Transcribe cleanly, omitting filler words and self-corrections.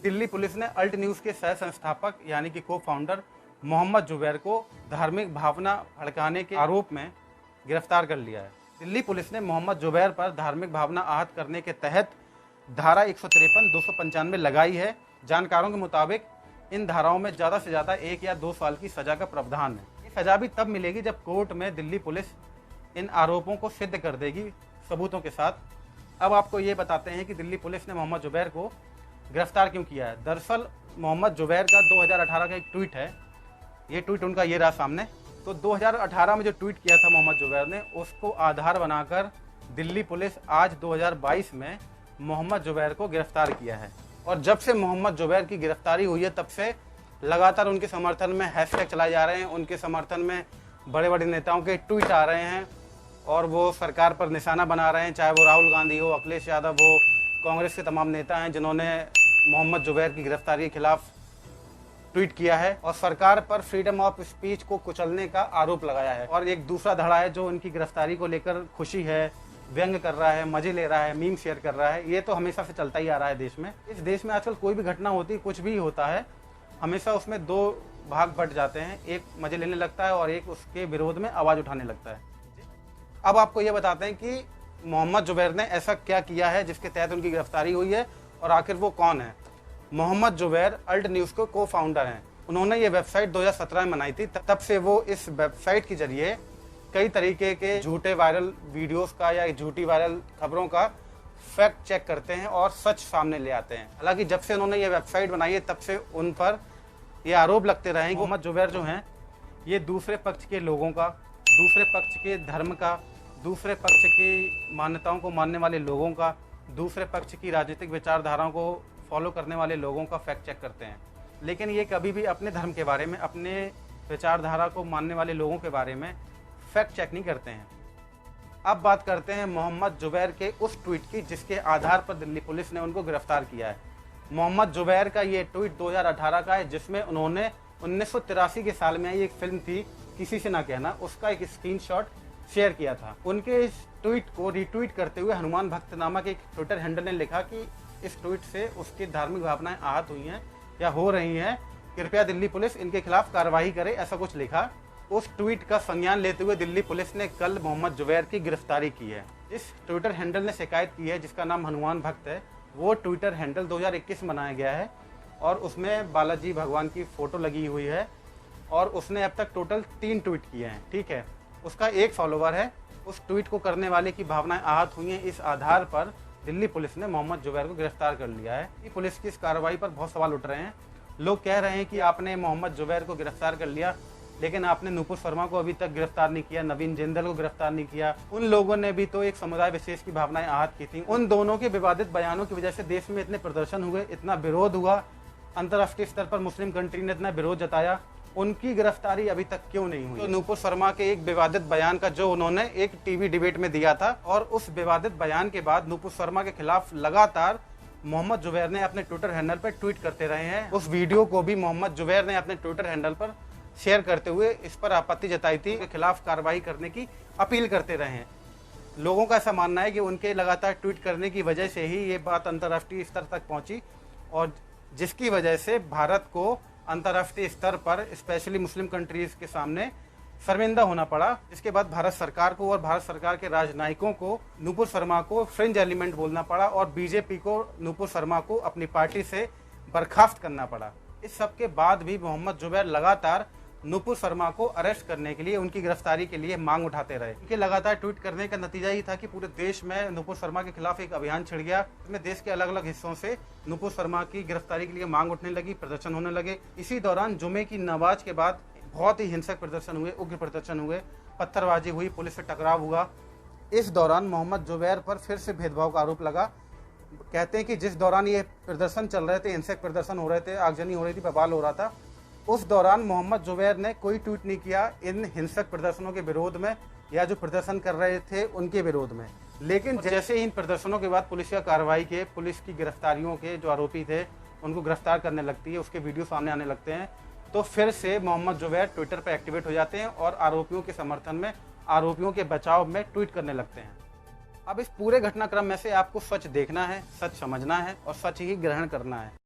Delhi police ने alt news के सह संस्थापक यानी कि को फाउंडर मोहम्मद जुबैर को धार्मिक भावना भड़काने के आरोप में गिरफ्तार कर लिया है। दिल्ली पुलिस ने मोहम्मद जुबैर पर धार्मिक भावना आहत करने के तहत धारा 153, 295 लगाई है। जानकारों के मुताबिक इन धाराओं में ज़्यादा से ज़्यादा 1 या 2 साल की सज़ा का प्रावधान है। ये सज़ा भी तब मिलेगी जब कोर्ट में दिल्ली पुलिस इन आरोपों को सिद्ध कर देगी सबूतों के साथ। अब आपको ये बताते हैं कि दिल्ली पुलिस ने मोहम्मद जुबैर को गिरफ्तार क्यों किया है। दरअसल मोहम्मद जुबैर का 2018 का एक ट्वीट है, ये ट्वीट उनका ये रहा सामने। तो 2018 में जो ट्वीट किया था मोहम्मद जुबैर ने, उसको आधार बनाकर दिल्ली पुलिस आज 2022 में मोहम्मद जुबैर को गिरफ्तार किया है। और जब से मोहम्मद जुबैर की गिरफ्तारी हुई है तब से लगातार उनके समर्थन में हैशटैग चलाए जा रहे हैं, उनके समर्थन में बड़े बड़े नेताओं के ट्वीट आ रहे हैं और वो सरकार पर निशाना बना रहे हैं, चाहे वो राहुल गांधी हो, अखिलेश यादव हो, कांग्रेस के तमाम नेता हैं जिन्होंने मोहम्मद जुबैर की गिरफ्तारी के खिलाफ ट्वीट किया है और सरकार पर फ्रीडम ऑफ स्पीच को कुचलने का आरोप लगाया है। और एक दूसरा धड़ा है जो उनकी गिरफ्तारी को लेकर खुशी है, व्यंग कर रहा है, मजे ले रहा है, मीम शेयर कर रहा है। ये तो हमेशा से चलता ही आ रहा है देश में। इस देश में आजकल कोई भी घटना होती है, कुछ भी होता है, हमेशा उसमें दो भाग बट जाते हैं, एक मजे लेने लगता है और एक उसके विरोध में आवाज़ उठाने लगता है। अब आपको ये बताते हैं कि मोहम्मद जुबैर ने ऐसा क्या किया है जिसके तहत उनकी गिरफ्तारी हुई है और आखिर वो कौन है। मोहम्मद जुबैर अल्ट न्यूज़ के को फाउंडर हैं। उन्होंने ये वेबसाइट 2017 में बनाई थी। तब से वो इस वेबसाइट के जरिए कई तरीके के झूठे वायरल वीडियोस का या झूठी वायरल खबरों का फैक्ट चेक करते हैं और सच सामने ले आते हैं। हालांकि जब से उन्होंने ये वेबसाइट बनाई है तब से उन पर ये आरोप लगते रहे। मोहम्मद जुबैर जो हैं ये दूसरे पक्ष के लोगों का, दूसरे पक्ष के धर्म का, दूसरे पक्ष की मान्यताओं को मानने वाले लोगों का, दूसरे पक्ष की राजनीतिक विचारधाराओं को फॉलो करने वाले लोगों का फैक्ट चेक करते हैं। लेकिन ये कभी भी अपने धर्म के बारे में, अपने विचारधारा को मानने वाले लोगों के बारे में फैक्ट चेक नहीं करते हैं। अब बात करते हैं मोहम्मद जुबैर के उस ट्वीट की जिसके आधार पर दिल्ली पुलिस ने उनको गिरफ्तार किया है। मोहम्मद जुबैर का ये ट्वीट 2018 का है जिसमें उन्होंने 1983 के साल में एक फिल्म थी किसी से ना कहना, उसका एक स्क्रीनशॉट शेयर किया था। उनके इस ट्वीट को रीट्वीट करते हुए हनुमान भक्त नामक एक ट्विटर हैंडल ने लिखा कि इस ट्वीट से उसकी धार्मिक भावनाएं आहत हुई हैं या हो रही हैं, कृपया दिल्ली पुलिस इनके खिलाफ कार्रवाई करे, ऐसा कुछ लिखा। उस ट्वीट का संज्ञान लेते हुए दिल्ली पुलिस ने कल मोहम्मद जुबैर की गिरफ्तारी की है। इस ट्विटर हैंडल ने शिकायत की है जिसका नाम हनुमान भक्त है, वो ट्विटर हैंडल 2021 में बनाया गया है और उसमें बालाजी भगवान की फ़ोटो लगी हुई है और उसने अब तक टोटल 3 ट्वीट किए हैं। ठीक है, उसका एक फॉलोवर है। उस ट्वीट को करने वाले की भावनाएं आहत हुई हैं, इस आधार पर दिल्ली पुलिस ने मोहम्मद जुबैर को गिरफ्तार कर लिया है। पुलिस की इस कार्रवाई पर बहुत सवाल उठ रहे हैं। लोग कह रहे हैं कि आपने मोहम्मद जुबैर को गिरफ्तार कर लिया लेकिन आपने नुपुर शर्मा को अभी तक गिरफ्तार नहीं किया, नवीन जिंदल को गिरफ्तार नहीं किया। उन लोगों ने भी तो एक समुदाय विशेष की भावनाएं आहत की थी। उन दोनों के विवादित बयानों की वजह से देश में इतने प्रदर्शन हुए, इतना विरोध हुआ, अंतर्राष्ट्रीय स्तर पर मुस्लिम कंट्री ने इतना विरोध जताया, उनकी गिरफ्तारी अभी तक क्यों नहीं हुई। तो नुपुर शर्मा के एक विवादित बयान का जो उन्होंने एक टीवी डिबेट में दिया था और उस विवादित बयान के बाद नुपुर शर्मा के खिलाफ लगातार मोहम्मद जुबैर ने अपने ट्विटर हैंडल पर ट्वीट करते रहे हैं। उस वीडियो को भी मोहम्मद जुबैर ने अपने ट्विटर हैंडल पर शेयर करते हुए इस पर आपत्ति जताई थी, के खिलाफ कार्रवाई करने की अपील करते रहे हैं। लोगों का ऐसा मानना है कि उनके लगातार ट्वीट करने की वजह से ही ये बात अंतर्राष्ट्रीय स्तर तक पहुंची और जिसकी वजह से भारत को अंतर्राष्ट्रीय स्तर पर स्पेशली मुस्लिम कंट्रीज के सामने शर्मिंदा होना पड़ा। इसके बाद भारत सरकार को और भारत सरकार के राजनयिकों को नुपुर शर्मा को फ्रिंज एलिमेंट बोलना पड़ा और बीजेपी को नुपुर शर्मा को अपनी पार्टी से बर्खास्त करना पड़ा। इस सब के बाद भी मोहम्मद जुबैर लगातार नुपुर शर्मा को अरेस्ट करने के लिए, उनकी गिरफ्तारी के लिए मांग उठाते रहे। उनके लगातार ट्वीट करने का नतीजा ही था कि पूरे देश में नुपुर शर्मा के खिलाफ एक अभियान छिड़ गया। इसमें देश के अलग अलग हिस्सों से नुपुर शर्मा की गिरफ्तारी के लिए मांग उठने लगी, प्रदर्शन होने लगे। इसी दौरान जुमे की नमाज के बाद बहुत ही हिंसक प्रदर्शन हुए, उग्र प्रदर्शन हुए, पत्थरबाजी हुई, पुलिस से टकराव हुआ। इस दौरान मोहम्मद जुबैर पर फिर से भेदभाव का आरोप लगा। कहते हैं कि जिस दौरान ये प्रदर्शन चल रहे थे, हिंसक प्रदर्शन हो रहे थे, आगजनी हो रही थी, बवाल हो रहा था, उस दौरान मोहम्मद जुबैर ने कोई ट्वीट नहीं किया इन हिंसक प्रदर्शनों के विरोध में या जो प्रदर्शन कर रहे थे उनके विरोध में। लेकिन जैसे ही इन प्रदर्शनों के बाद पुलिस का कार्रवाई के, पुलिस की गिरफ्तारियों के जो आरोपी थे उनको गिरफ्तार करने लगती है, उसके वीडियो सामने आने लगते हैं, तो फिर से मोहम्मद जुबैर ट्विटर पर एक्टिवेट हो जाते हैं और आरोपियों के समर्थन में, आरोपियों के बचाव में ट्वीट करने लगते हैं। अब इस पूरे घटनाक्रम में से आपको सच देखना है, सच समझना है और सच ही ग्रहण करना है।